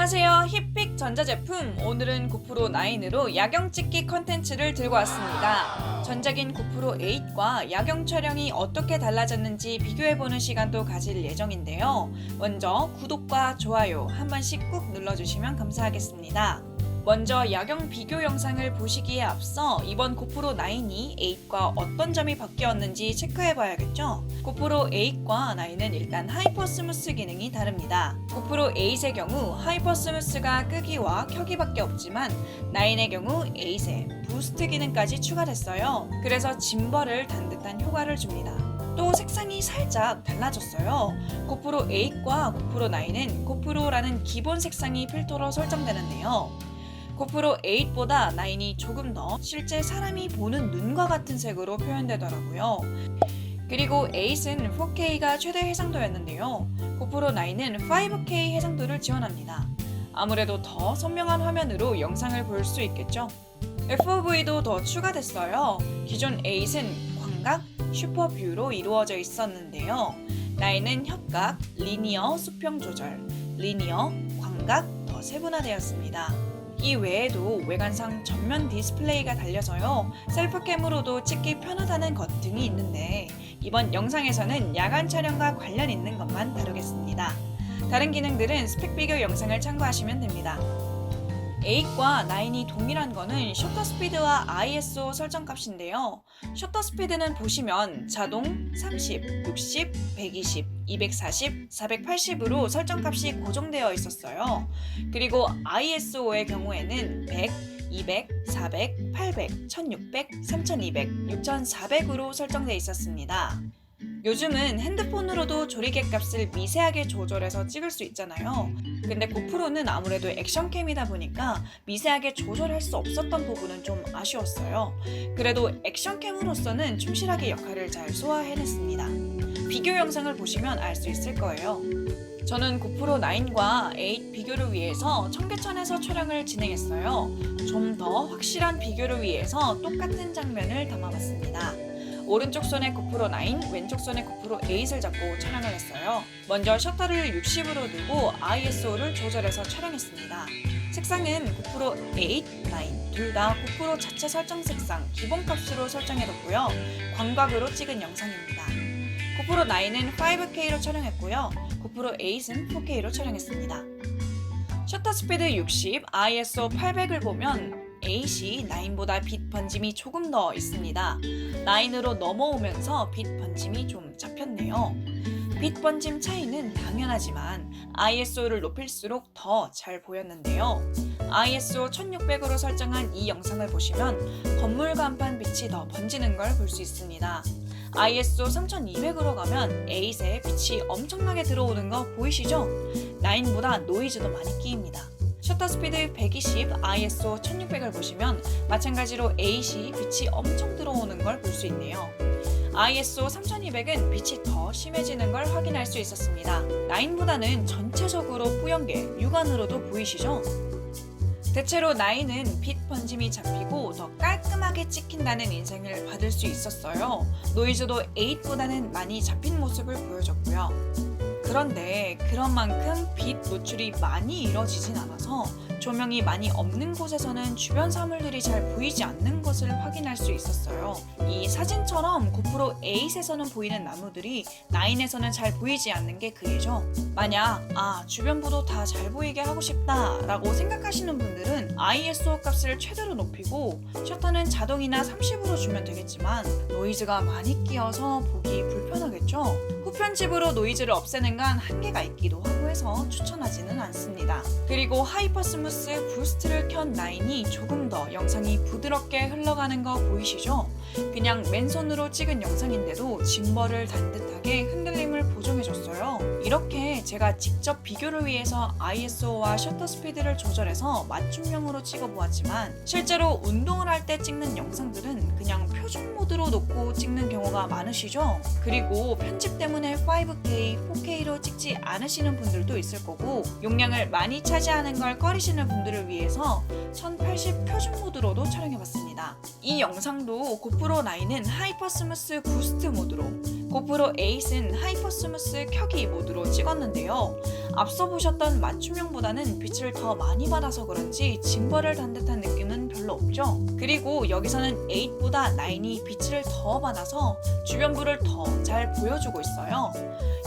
안녕하세요. 힙픽 전자제품, 오늘은 고프로 9으로 야경 찍기 컨텐츠를 들고 왔습니다. 전작인 고프로 8과 야경 촬영이 어떻게 달라졌는지 비교해보는 시간도 가질 예정인데요. 먼저 구독과 좋아요 한 번씩 꾹 눌러주시면 감사하겠습니다. 먼저 야경 비교 영상을 보시기에 앞서 이번 고프로 9이 8과 어떤 점이 바뀌었는지 체크해봐야겠죠? 고프로 8과 9은 일단 하이퍼 스무스 기능이 다릅니다. 고프로 8의 경우 하이퍼 스무스가 끄기와 켜기밖에 없지만 9의 경우 8에 부스트 기능까지 추가됐어요. 그래서 짐벌을 단 듯한 효과를 줍니다. 또 색상이 살짝 달라졌어요. 고프로 8과 고프로 9은 고프로라는 기본 색상이 필터로 설정되는데요. 고프로 8보다 9이 조금 더 실제 사람이 보는 눈과 같은 색으로 표현되더라고요. 그리고 8은 4K가 최대 해상도였는데요. 고프로 9은 5K 해상도를 지원합니다. 아무래도 더 선명한 화면으로 영상을 볼 수 있겠죠. FOV도 더 추가됐어요. 기존 8은 광각, 슈퍼뷰로 이루어져 있었는데요. 9은 협각, 리니어, 수평 조절, 리니어, 광각 더 세분화되었습니다. 이 외에도 외관상 전면 디스플레이가 달려서요. 셀프캠으로도 찍기 편하다는 것 등이 있는데 이번 영상에서는 야간 촬영과 관련 있는 것만 다루겠습니다. 다른 기능들은 스펙 비교 영상을 참고하시면 됩니다. 8과 9이 동일한 거는 셔터 스피드와 ISO 설정 값인데요. 셔터 스피드는 보시면 자동 30, 60, 120, 240, 480으로 설정 값이 고정되어 있었어요. 그리고 ISO의 경우에는 100, 200, 400, 800, 1600, 3200, 6400으로 설정되어 있었습니다. 요즘은 핸드폰으로도 조리개 값을 미세하게 조절해서 찍을 수 있잖아요. 근데 고프로는 아무래도 액션캠이다 보니까 미세하게 조절할 수 없었던 부분은 좀 아쉬웠어요. 그래도 액션캠으로서는 충실하게 역할을 잘 소화해냈습니다. 비교 영상을 보시면 알 수 있을 거예요. 저는 고프로 9과 8 비교를 위해서 청계천에서 촬영을 진행했어요. 좀 더 확실한 비교를 위해서 똑같은 장면을 담아봤습니다. 오른쪽 손에 고프로 9, 왼쪽 손에 고프로 8을 잡고 촬영을 했어요. 먼저 셔터를 60으로 두고 ISO를 조절해서 촬영했습니다. 색상은 고프로 8, 9 둘 다 고프로 자체 설정 색상 기본값으로 설정해뒀고요. 광각으로 찍은 영상입니다. 고프로 9은 5K로 촬영했고요. 고프로 8은 4K로 촬영했습니다. 셔터 스피드 60, ISO 800을 보면 8이 9보다 빛 번짐이 조금 더 있습니다. 9으로 넘어오면서 빛 번짐이 좀 잡혔네요. 빛 번짐 차이는 당연하지만 ISO를 높일수록 더 잘 보였는데요. ISO 1600으로 설정한 이 영상을 보시면 건물 간판 빛이 더 번지는 걸 볼 수 있습니다. ISO 3200으로 가면 8에 빛이 엄청나게 들어오는 거 보이시죠? 9보다 노이즈도 많이 끼입니다. 셔터 스피드 120, ISO 1600을 보시면 마찬가지로 8이 빛이 엄청 들어오는 걸 볼 수 있네요. ISO 3200은 빛이 더 심해지는 걸 확인할 수 있었습니다. 9보다는 전체적으로 뿌연 게 육안으로도 보이시죠? 대체로 9은 빛 번짐이 잡히고 더 깔끔하게 찍힌다는 인상을 받을 수 있었어요. 노이즈도 8보다는 많이 잡힌 모습을 보여줬고요. 그런데 그런 만큼 빛 노출이 많이 이뤄지진 않아서 조명이 많이 없는 곳에서는 주변 사물들이 잘 보이지 않는 것을 확인할 수 있었어요. 이 사진처럼 고프로 8에서는 보이는 나무들이 9에서는 잘 보이지 않는 게 그 예죠. 만약 주변부도 다 잘 보이게 하고 싶다 라고 생각하시는 분들은 ISO 값을 최대로 높이고 셔터는 자동이나 30으로 주면 되겠지만 노이즈가 많이 끼어서 보기 불편하겠죠. 후편집으로 노이즈를 없애는 건 한계가 있기도 하고 해서 추천하지는 않습니다. 그리고 하이퍼 스무스 부스트를 켠 9이 조금 더 영상이 부드럽게 흘러가는 거 보이시죠? 그냥 맨손으로 찍은 영상인데도 짐벌을 단 듯하게 흔들림을 보정해줬어요. 이렇게 제가 직접 비교를 위해서 ISO와 셔터 스피드를 조절해서 맞춤형으로 찍어보았지만 실제로 운동을 할 때 찍는 영상들은 그냥 표준 모드로 놓고 찍는 경우가 많으시죠? 그리고 편집 때문에 5K, 4K로 찍지 않으시는 분들도 있을 거고 용량을 많이 차지하는 걸 꺼리시는 분들을 위해서 1080 표준 모드로도 촬영해봤습니다. 이 영상도 고프로 9은 하이퍼 스무스 부스트 모드로 고프로 8은 하이퍼 스무스 켜기 모드로 찍었는데요. 앞서 보셨던 맞춤형보다는 빛을 더 많이 받아서 그런지 짐벌을 단 듯한 느낌은 별로 없죠. 그리고 여기서는 8보다 9이 빛을 더 받아서 주변부를 더 잘 보여주고 있어요.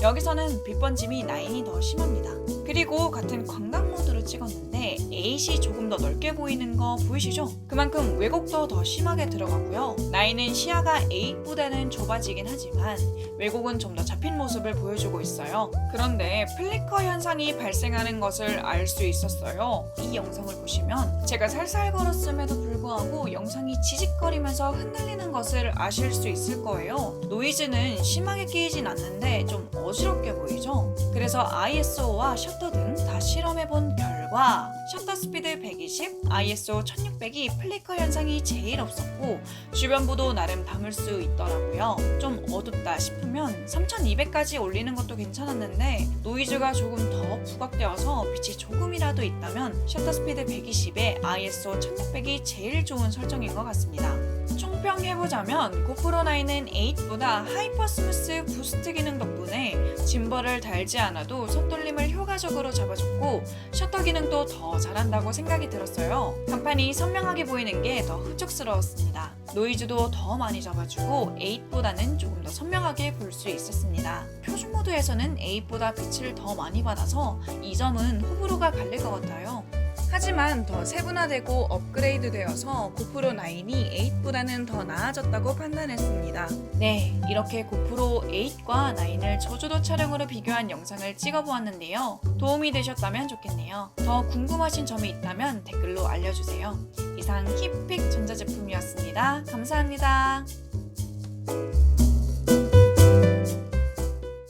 여기서는 빛 번짐이 9이 더 심합니다. 그리고 같은 광각 모드로 찍었는데 8이 조금 더 넓게 보이는 거 보이시죠? 그만큼 왜곡도 더 심하게 들어가고요. 9은 시야가 8보다는 좁아지긴 하지만 왜곡은 좀 더 잡힌 모습을 보여주고 있어요. 그런데 플리커 현상이 발생하는 것을 알 수 있었어요. 이 영상을 보시면 제가 살살 걸었음에도 불구하고 영상이 지직거리면서 흔들리는 것을 아실 수 있을 거예요. 노이즈는 심하게 끼이진 않는데 좀 어지럽게 보이죠? 그래서 ISO와 셔터 등 다 실험해본 결과 셔터 스피드 120, ISO 1600이 플리커 현상이 제일 없었고 주변부도 나름 담을 수 있더라고요. 좀 어둡다 싶으면 3200까지 올리는 것도 괜찮았는데 노이즈가 조금 더 부각되어서 빛이 조금이라도 있다면 셔터 스피드 120에 ISO 1600이 제일 좋은 설정인 것 같습니다. 총평해보자면 고프로 9은 8보다 하이퍼 스무스 부스트 기능 덕분에 짐벌을 달지 않아도 손떨림을 효과적으로 잡아줬고 셔터 기능도 더 잘한다고 생각이 들었어요. 간판이 선명하게 보이는 게 더 흡족스러웠습니다. 노이즈도 더 많이 잡아주고 8보다는 조금 더 선명하게 볼 수 있었습니다. 표준 모드에서는 8보다 빛을 더 많이 받아서 이 점은 호불호가 갈릴 것 같아요. 하지만 더 세분화되고 업그레이드 되어서 고프로 9이 8보다는 더 나아졌다고 판단했습니다. 네, 이렇게 고프로 8과 9을 저조도 촬영으로 비교한 영상을 찍어보았는데요. 도움이 되셨다면 좋겠네요. 더 궁금하신 점이 있다면 댓글로 알려주세요. 이상 힙픽 전자제품이었습니다. 감사합니다.